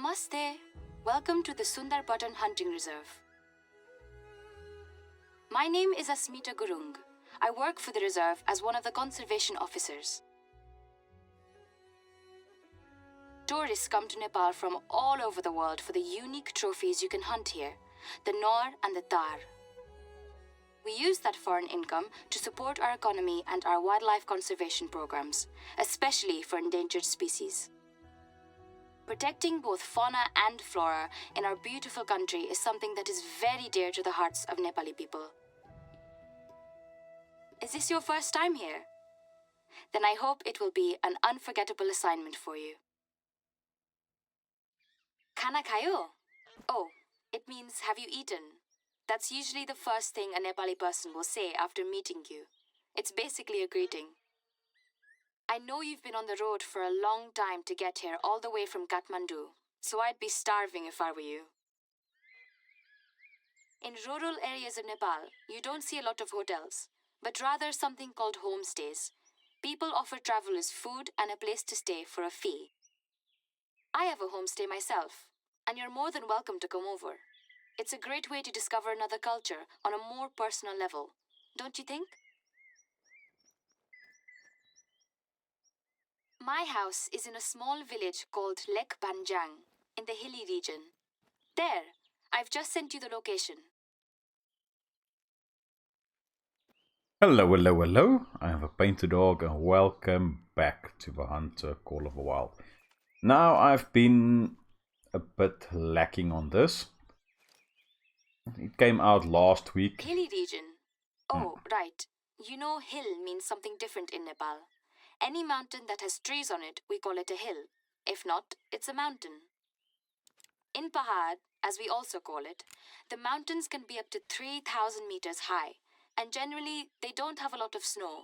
Namaste. Welcome to the Sundarpatan Hunting Reserve. My name is Asmita Gurung. I work for the reserve as one of the conservation officers. Tourists come to Nepal from all over the world for the unique trophies you can hunt here, the Nor and the Tar. We use that foreign income to support our economy and our wildlife conservation programs, especially for endangered species. Protecting both fauna and flora in our beautiful country is something that is very dear to the hearts of Nepali people. Is this your first time here? Then I hope it will be an unforgettable assignment for you. Khana khayo? Oh, it means have you eaten? That's usually the first thing a Nepali person will say after meeting you. It's basically a greeting. I know you've been on the road for a long time to get here all the way from Kathmandu, so I'd be starving if I were you. In rural areas of Nepal, you don't see a lot of hotels, but rather something called homestays. People offer travelers food and a place to stay for a fee. I have a homestay myself, and you're more than welcome to come over. It's a great way to discover another culture on a more personal level, don't you think? My house is in a small village called Lek Banjang, in the hilly region. There, I've just sent you the location. Hello. I have a PaintedDog and welcome back to theHunter Call of the Wild. Now, I've been a bit lacking on this. It came out last week. Hilly region. Oh, right. You know hill means something different in Nepal. Any mountain that has trees on it, we call it a hill. If not, it's a mountain. In Pahad, as we also call it, the mountains can be up to 3,000 meters high, and generally they don't have a lot of snow.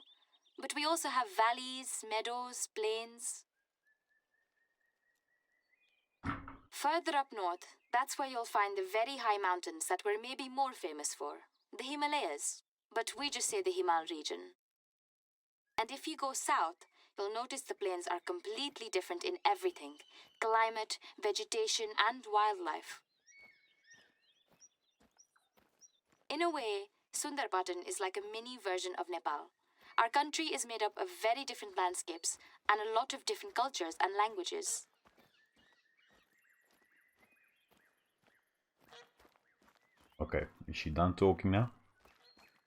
But we also have valleys, meadows, plains. Further up north, that's where you'll find the very high mountains that we're maybe more famous for, the Himalayas, but we just say the Himal region. And if you go south, you'll notice the plains are completely different in everything: climate, vegetation, and wildlife. In a way, Sundarpatan is like a mini version of Nepal. Our country is made up of very different landscapes and a lot of different cultures and languages. Okay, is she done talking now?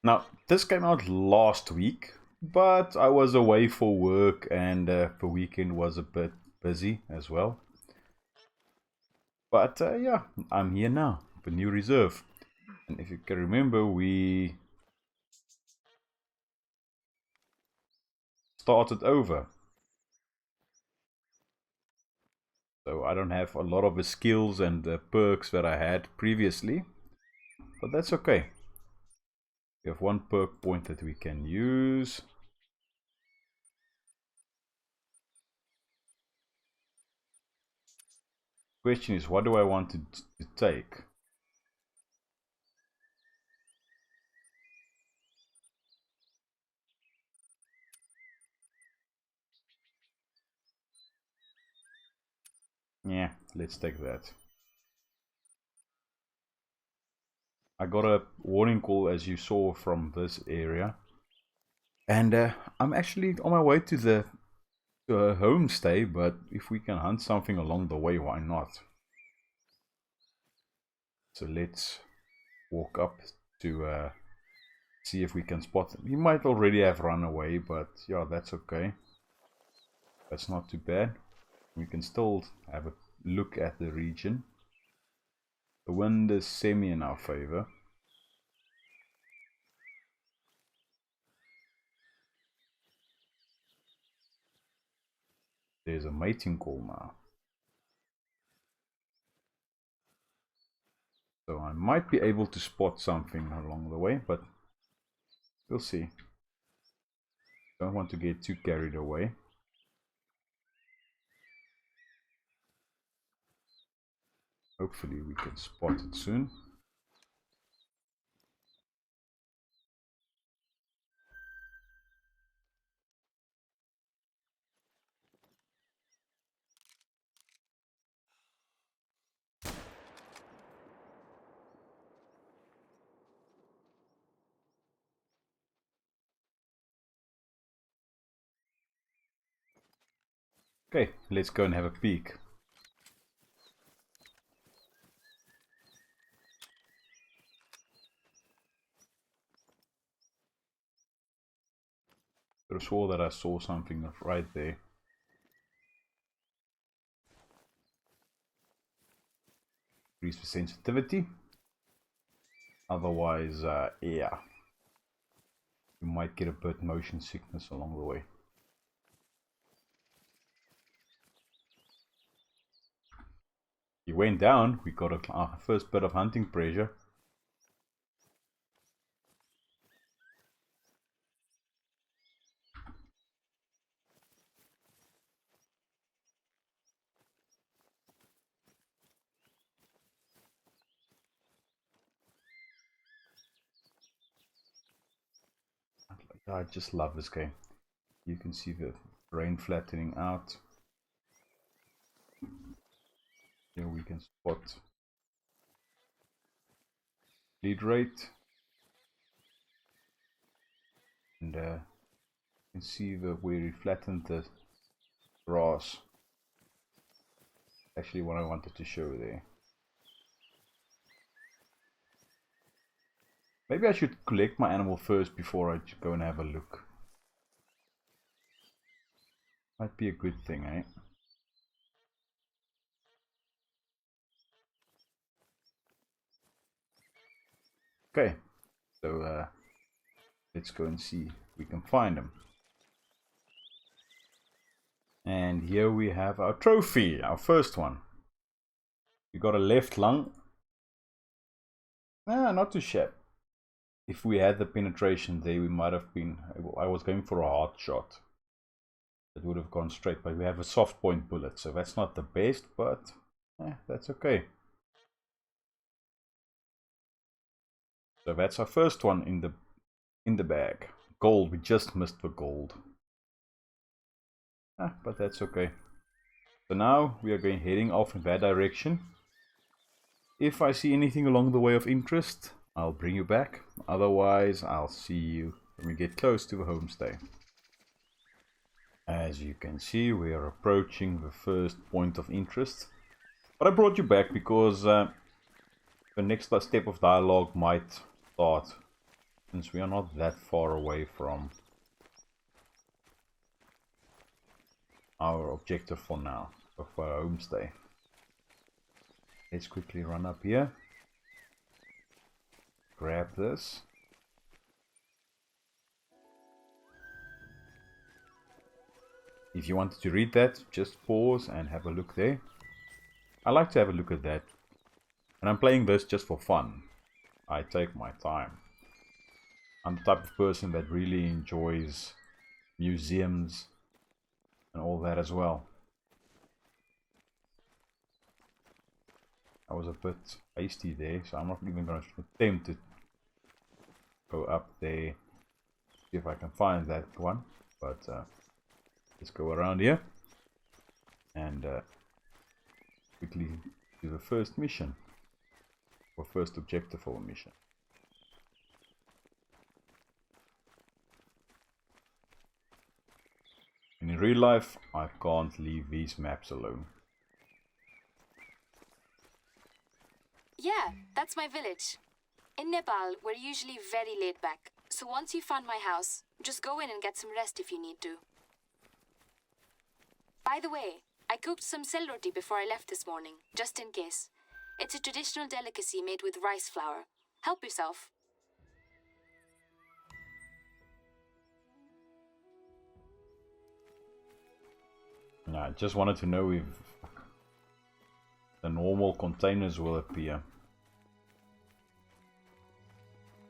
Now, this came out last week, but I was away for work and the weekend was a bit busy as well. But yeah, I'm here now, the new reserve. And if you can remember, we started over. So I don't have a lot of the skills and perks that I had previously. But that's okay. We have one perk point that we can use. Question is, what do I want to take? Yeah, let's take that. I got a warning call, as you saw, from this area. And I'm actually on my way to a homestay, but if we can hunt something along the way, why not? So let's walk up to see if we can spot them. He might already have run away, but yeah, that's okay. That's not too bad. We can still have a look at the region. The wind is semi in our favor. There's a mating call now. So I might be able to spot something along the way, but we'll see. Don't want to get too carried away. Hopefully we can spot it soon. Okay, let's go and have a peek. I swore that I saw something right there. Increase the sensitivity. Otherwise, yeah, you might get a bit motion sickness along the way. He went down. We got our first bit of hunting pressure. I just love this game. You can see the rain flattening out. Here we can spot lead rate. And you can see where we flattened the grass. Actually what I wanted to show there. Maybe I should collect my animal first before I go and have a look. Might be a good thing, eh? Okay, so let's go and see if we can find them. And here we have our trophy, our first one. We got a left lung. Not too shabby. If we had the penetration there, we might have been. I was going for a hard shot. It would have gone straight, but we have a soft point bullet, so that's not the best, but that's okay. So that's our first one in the bag. Gold, we just missed the gold. But that's okay. So now we are heading off in that direction. If I see anything along the way of interest, I'll bring you back. Otherwise, I'll see you when we get close to the homestay. As you can see, we are approaching the first point of interest. But I brought you back because the next step of dialogue might start, since we are not that far away from our objective for now, of our homestay. Let's quickly run up here. Grab this. If you wanted to read that, just pause and have a look there. I like to have a look at that. And I'm playing this just for fun. I take my time. I'm the type of person that really enjoys museums and all that as well. I was a bit hasty there, so I'm not even going to attempt to go up there, see if I can find that one. But let's go around here and quickly do the first mission, or first objective for a mission. And in real life, I can't leave these maps alone. Yeah, that's my village. In Nepal, we're usually very laid back, so once you found my house, just go in and get some rest if you need to. By the way, I cooked some cell roti before I left this morning, just in case. It's a traditional delicacy made with rice flour. Help yourself. I just wanted to know if the normal containers will appear,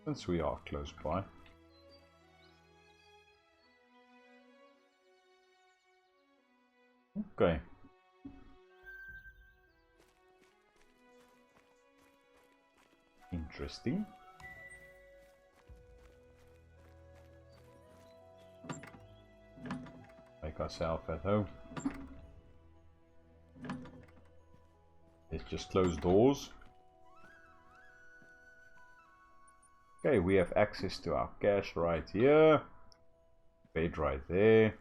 since we are close by. Okay. Interesting. Make ourselves at home. Let's just close doors. Okay, we have access to our cache right here. Bed right there.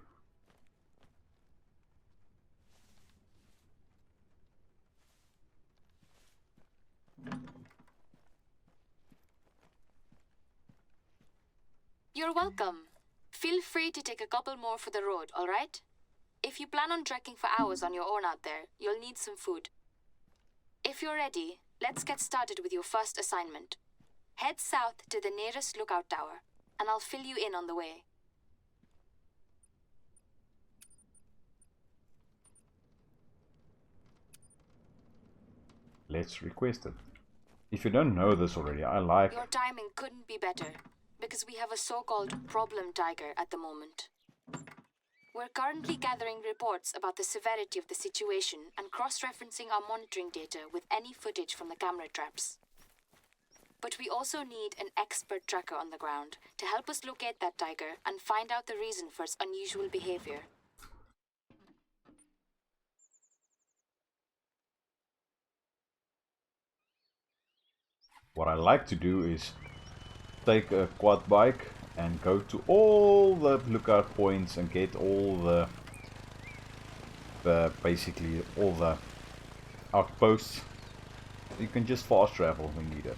You're welcome. Feel free to take a couple more for the road, alright? If you plan on trekking for hours on your own out there, you'll need some food. If you're ready, let's get started with your first assignment. Head south to the nearest lookout tower, and I'll fill you in on the way. Let's request it. If you don't know this already, I like... Your timing couldn't be better, because we have a so-called problem tiger at the moment. We're currently gathering reports about the severity of the situation and cross-referencing our monitoring data with any footage from the camera traps. But we also need an expert tracker on the ground to help us locate that tiger and find out the reason for its unusual behavior. What I like to do is take a quad bike and go to all the lookout points and get all the basically all the outposts. You can just fast travel when needed.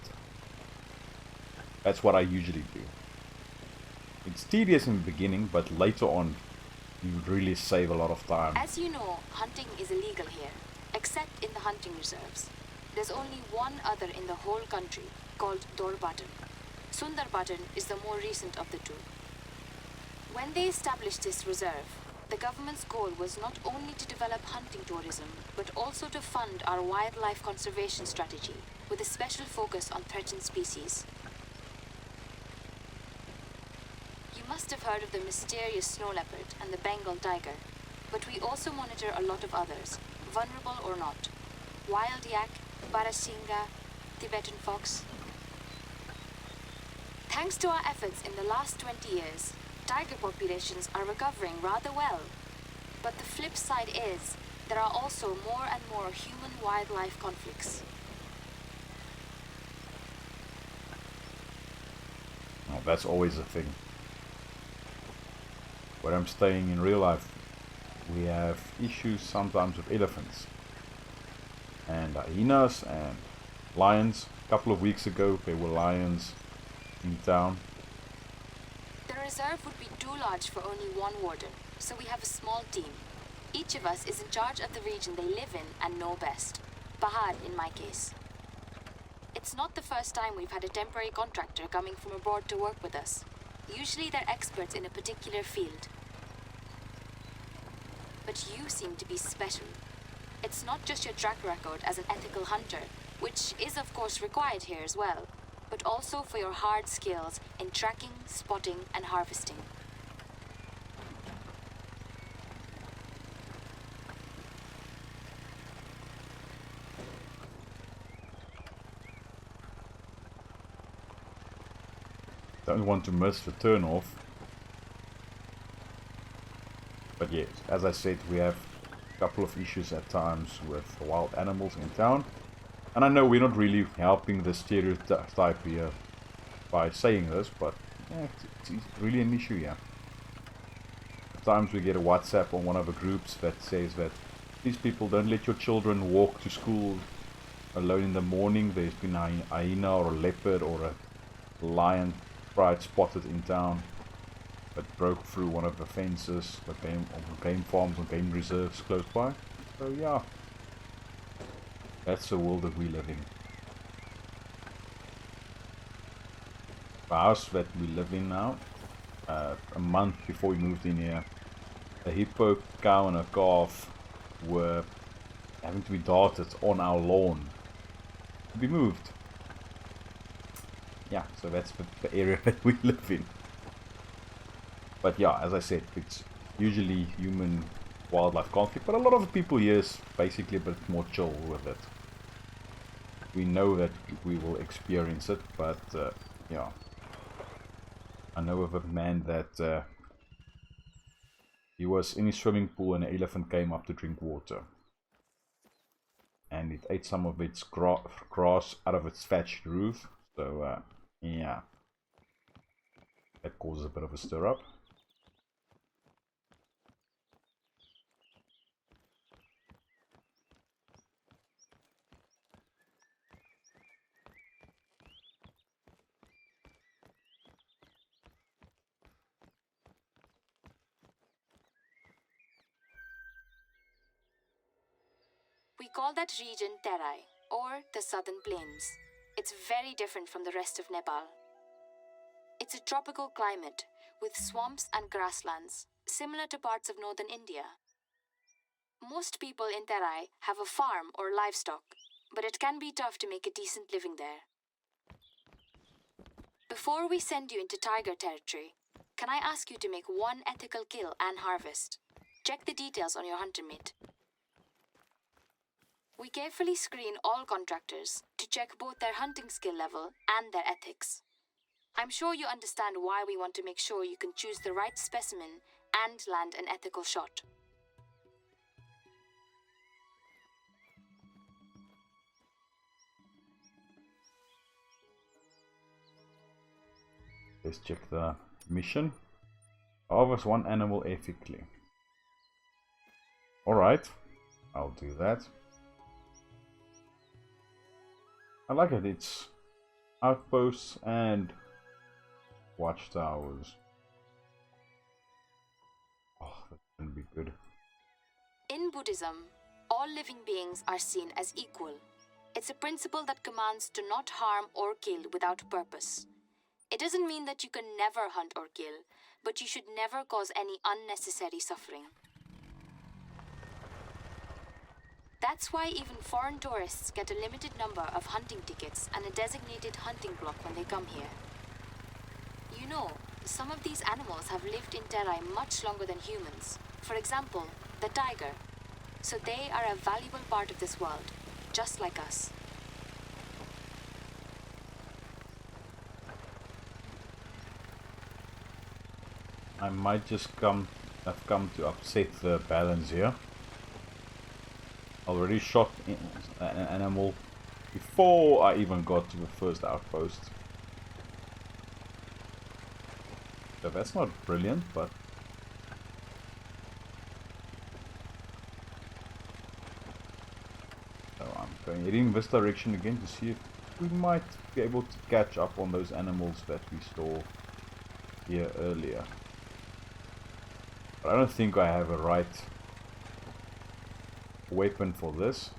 That's what I usually do. It's tedious in the beginning, but later on you really save a lot of time. As you know, hunting is illegal here, except in the hunting reserves. There's only one other in the whole country, called Sundarpatan. Sundarpatan is the more recent of the two. When they established this reserve, the government's goal was not only to develop hunting tourism, but also to fund our wildlife conservation strategy, with a special focus on threatened species. You must have heard of the mysterious snow leopard and the Bengal tiger, but we also monitor a lot of others, vulnerable or not. Wild yak, Barasinga, Tibetan fox. Thanks to our efforts in the last 20 years, tiger populations are recovering rather well. But the flip side is, there are also more and more human-wildlife conflicts. Oh, that's always a thing. Where I'm staying in real life, we have issues sometimes with elephants and hyenas and lions. A couple of weeks ago there were lions in town. The reserve would be too large for only one warden, so we have a small team. Each of us is in charge of the region they live in and know best. Pahad in my case. It's not the first time we've had a temporary contractor coming from abroad to work with us. Usually they're experts in a particular field. But you seem to be special. It's not just your track record as an ethical hunter, which is of course required here as well, but also for your hard skills in tracking, spotting, and harvesting. Don't want to miss the turn off. But yes, as I said, we have a couple of issues at times with wild animals in town. And I know we're not really helping the stereotype here by saying this, but yeah, it's really an issue here. At times we get a WhatsApp on one of the groups that says that these people don't let your children walk to school alone in the morning. There's been a hyena or a leopard or a lion pride spotted in town that broke through one of the fences that came on game farms or game reserves close by. So yeah, that's the world that we live in. The house that we live in now, a month before we moved in here, a hippo, cow and a calf were having to be darted on our lawn to be moved. Yeah, so that's the area that we live in. But yeah, as I said, it's usually human wildlife conflict, but a lot of the people here is basically a bit more chill with it. We know that we will experience it, but yeah. I know of a man that he was in his swimming pool and an elephant came up to drink water. And it ate some of its grass out of its thatched roof. So yeah, that causes a bit of a stir up. We call that region Terai, or the Southern Plains. It's very different from the rest of Nepal. It's a tropical climate with swamps and grasslands, similar to parts of northern India. Most people in Terai have a farm or livestock, but it can be tough to make a decent living there. Before we send you into tiger territory, can I ask you to make one ethical kill and harvest? Check the details on your hunter mate. We carefully screen all contractors to check both their hunting skill level and their ethics. I'm sure you understand why we want to make sure you can choose the right specimen and land an ethical shot. Let's check the mission. Harvest one animal ethically. Alright, I'll do that. I like it, it's outposts and watchtowers. Oh, that can be good. In Buddhism, all living beings are seen as equal. It's a principle that commands to not harm or kill without purpose. It doesn't mean that you can never hunt or kill, but you should never cause any unnecessary suffering. That's why even foreign tourists get a limited number of hunting tickets and a designated hunting block when they come here. You know, some of these animals have lived in Terai much longer than humans. For example, the tiger. So they are a valuable part of this world, just like us. I might just have come to upset the balance here. Already shot an animal before I even got to the first outpost. So that's not brilliant, but so I'm heading this direction again to see if we might be able to catch up on those animals that we saw here earlier. But I don't think I have a right weapon for this.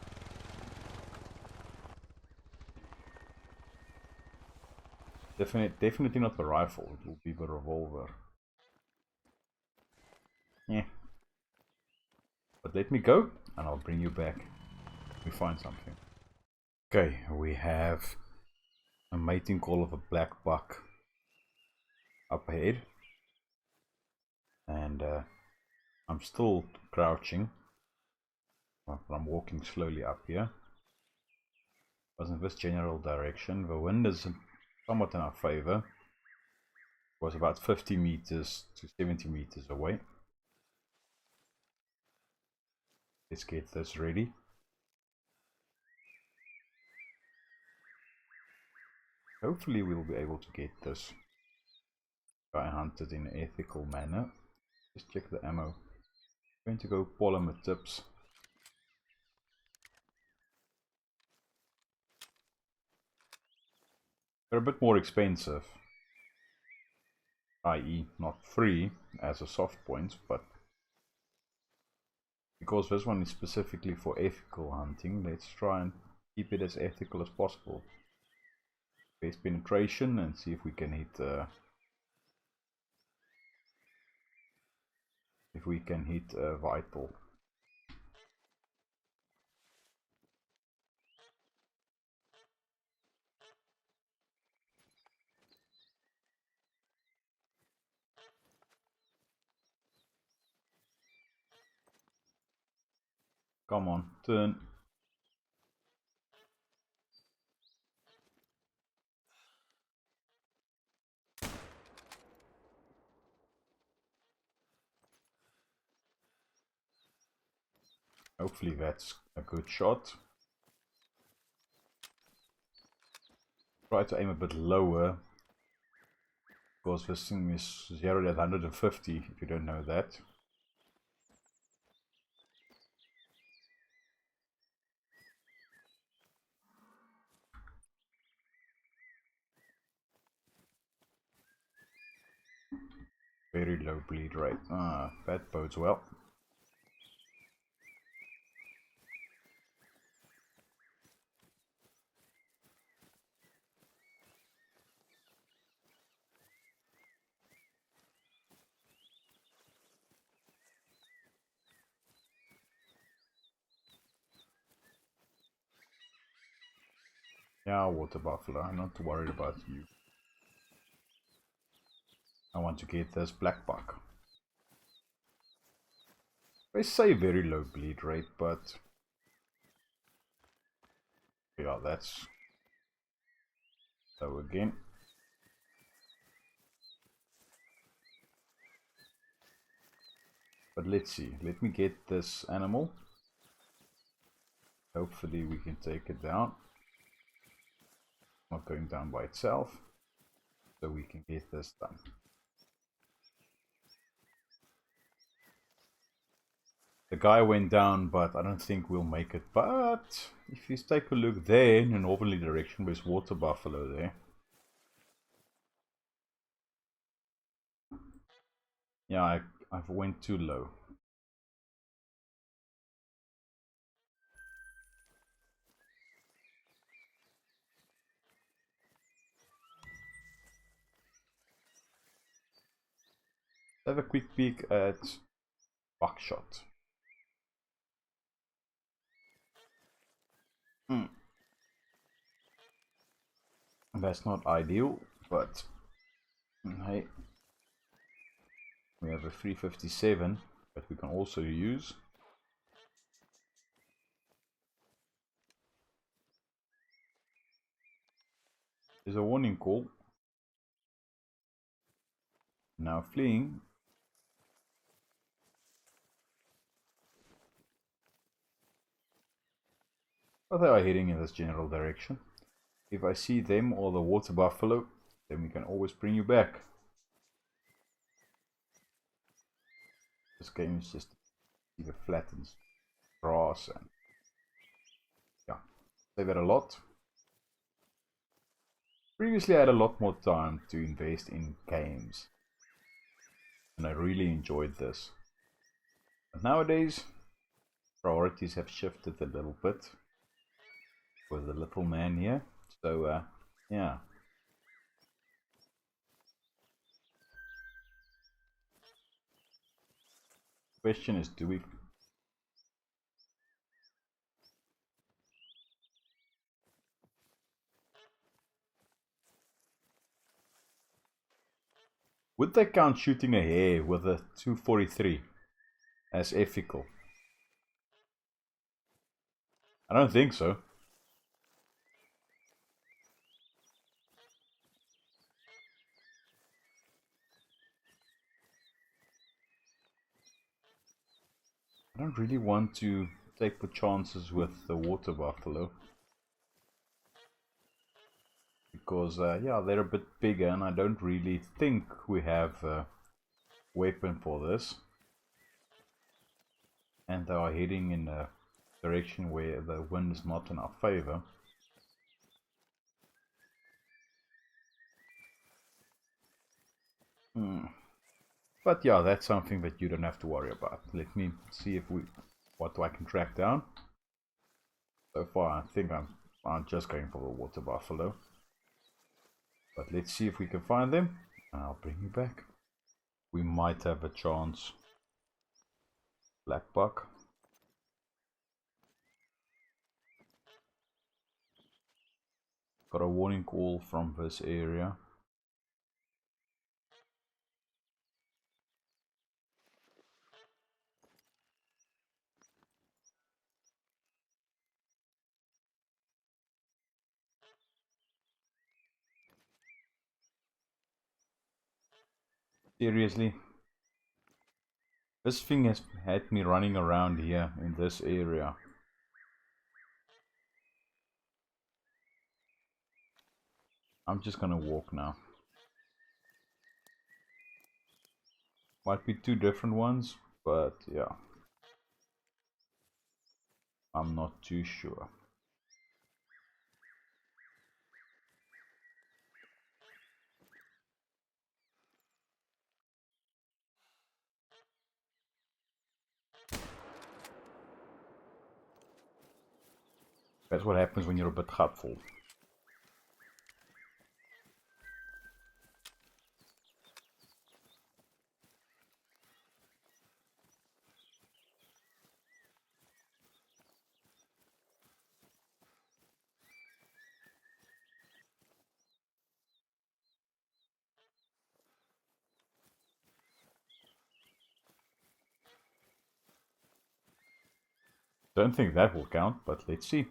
Definitely not the rifle, it will be the revolver. Yeah. But let me go and I'll bring you back if we find something. Okay, we have a mating call of a black buck up ahead. And I'm still crouching. But I'm walking slowly up here. Was in this general direction. The wind is somewhat in our favor. It was about 50 meters to 70 meters away. Let's get this ready. Hopefully we'll be able to get this guy hunted in an ethical manner. Just check the ammo. I'm going to go polymer tips. They're a bit more expensive. I.e. not free as a soft point, but because this one is specifically for ethical hunting, let's try and keep it as ethical as possible. Base penetration and see if we can hit vital. Come on, turn. Hopefully that's a good shot. Try to aim a bit lower, because this thing is zeroed at 150 if you don't know that. Very low bleed rate. Ah, that bodes well. Yeah, water buffalo, I'm not worried about you. I want to get this black buck. They say very low bleed rate, but yeah, that's low again. But let's see, let me get this animal. Hopefully we can take it down. Not going down by itself. So we can get this done. The guy went down, but I don't think we'll make it. But if you take a look there in a northerly direction, there's water buffalo there. Yeah, I've went too low. Have a quick peek at buckshot. That's not ideal, but hey, we have a 357 that we can also use. There's a warning call. Now fleeing. But they are heading in this general direction. If I see them or the water buffalo, then we can always bring you back. This game is just either flattens grass and yeah, save it a lot. Previously I had a lot more time to invest in games and I really enjoyed this. But nowadays priorities have shifted a little bit with the little man here. So yeah. Question is, do we would they count shooting a hare with a 243 as ethical? I don't think so. I don't really want to take the chances with the water buffalo. Because, yeah, they're a bit bigger and I don't really think we have a weapon for this. And they are heading in a direction where the wind is not in our favor. But yeah, that's something that you don't have to worry about. Let me see if what I can track down. So far, I think I'm just going for the water buffalo. But let's see if we can find them, and I'll bring you back. We might have a chance. Black buck. Got a warning call from this area. Seriously? This thing has had me running around here in this area. I'm just gonna walk now. Might be two different ones, but yeah. I'm not too sure. That's what happens when you're a bit hopeful. Don't think that will count, but let's see.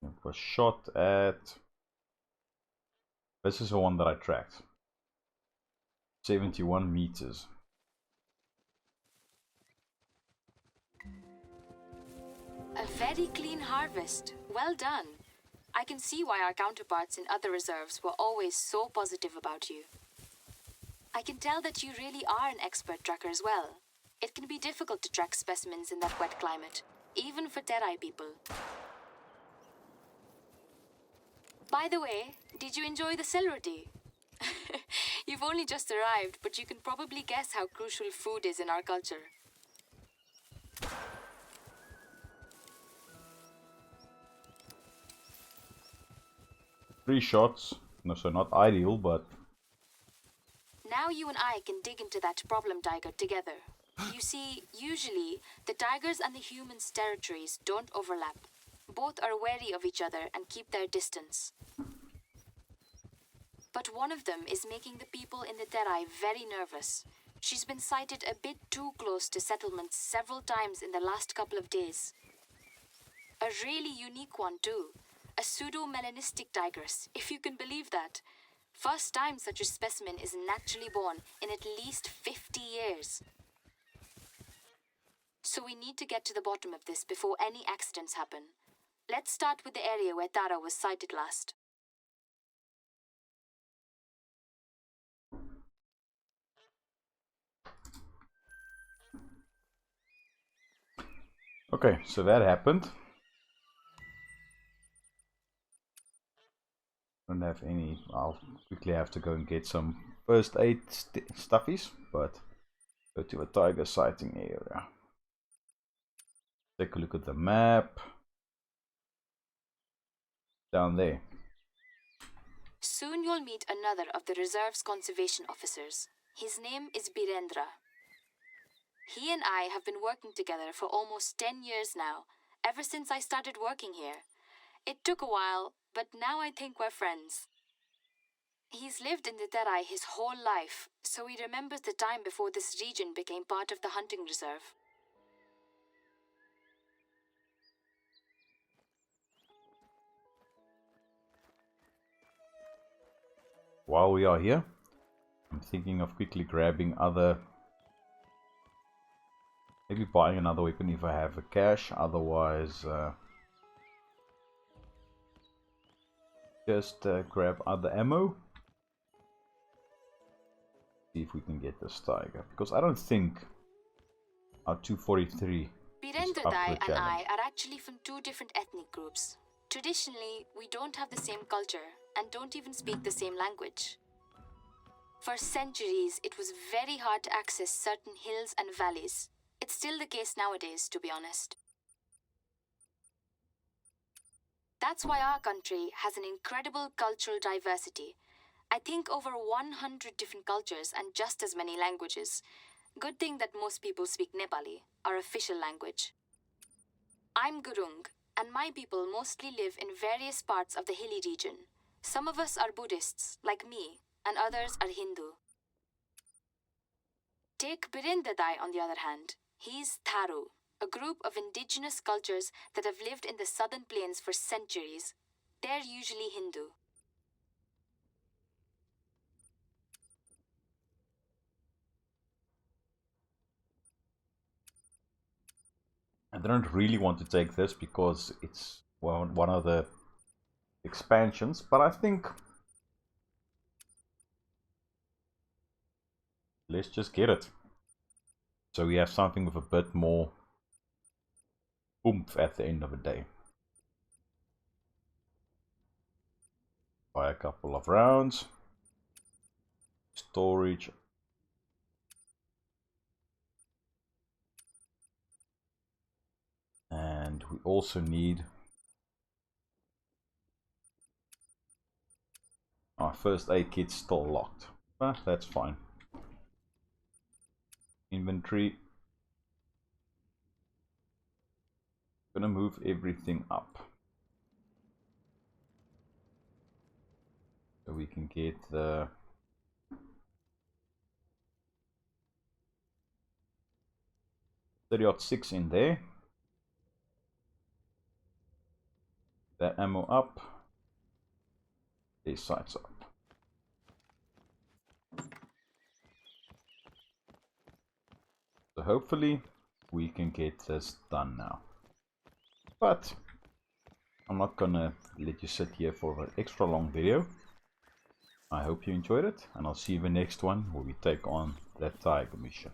It was shot at... This is the one that I tracked. 71 meters. A very clean harvest. Well done. I can see why our counterparts in other reserves were always so positive about you. I can tell that you really are an expert tracker as well. It can be difficult to track specimens in that wet climate, even for Terai people. By the way, did you enjoy the celery? You've only just arrived, but you can probably guess how crucial food is in our culture. 3 shots. No, so not ideal, but... Now you and I can dig into that problem tiger together. You see, usually, the tigers and the humans' territories don't overlap. Both are wary of each other and keep their distance. But one of them is making the people in the Terai very nervous. She's been sighted a bit too close to settlements several times in the last couple of days. A really unique one too. A pseudo-melanistic tigress, if you can believe that. First time such a specimen is naturally born in at least 50 years. So we need to get to the bottom of this before any accidents happen. Let's start with the area where Tara was sighted last. Okay, so that happened. Don't have any. I'll quickly have to go and get some first aid stuffies, but go to a tiger sighting area. Take a look at the map. Down there. Soon you'll meet another of the reserve's conservation officers. His name is Birendra. He and I have been working together for almost 10 years now, ever since I started working here. It took a while, but now I think we're friends. He's lived in the Terai his whole life, so he remembers the time before this region became part of the hunting reserve. While we are here, I'm thinking of quickly grabbing other... Maybe buying another weapon if I have a cash, otherwise just grab other ammo. See if we can get this tiger, because I don't think our 243 Birendra and I are actually from two different ethnic groups. Traditionally, we don't have the same culture and don't even speak the same language. For centuries, it was very hard to access certain hills and valleys. It's still the case nowadays, to be honest. That's why our country has an incredible cultural diversity. I think over 100 different cultures and just as many languages. Good thing that most people speak Nepali, our official language. I'm Gurung, and my people mostly live in various parts of the hilly region. Some of us are Buddhists, like me, and others are Hindu. Take Birendadai on the other hand. He's Tharu, a group of indigenous cultures that have lived in the southern plains for centuries. They're usually Hindu. I don't really want to take this because it's one of the expansions, but I think let's just get it. So we have something with a bit more oomph at the end of the day. Buy a couple of rounds. Storage. And we also need our first aid kit's still locked. But that's fine. Inventory. Gonna move everything up so we can get the 30-06 in there. That ammo up, these sights up. So hopefully we can get this done now. But I'm not gonna let you sit here for an extra long video. I hope you enjoyed it, and I'll see you in the next one where we take on that tiger mission.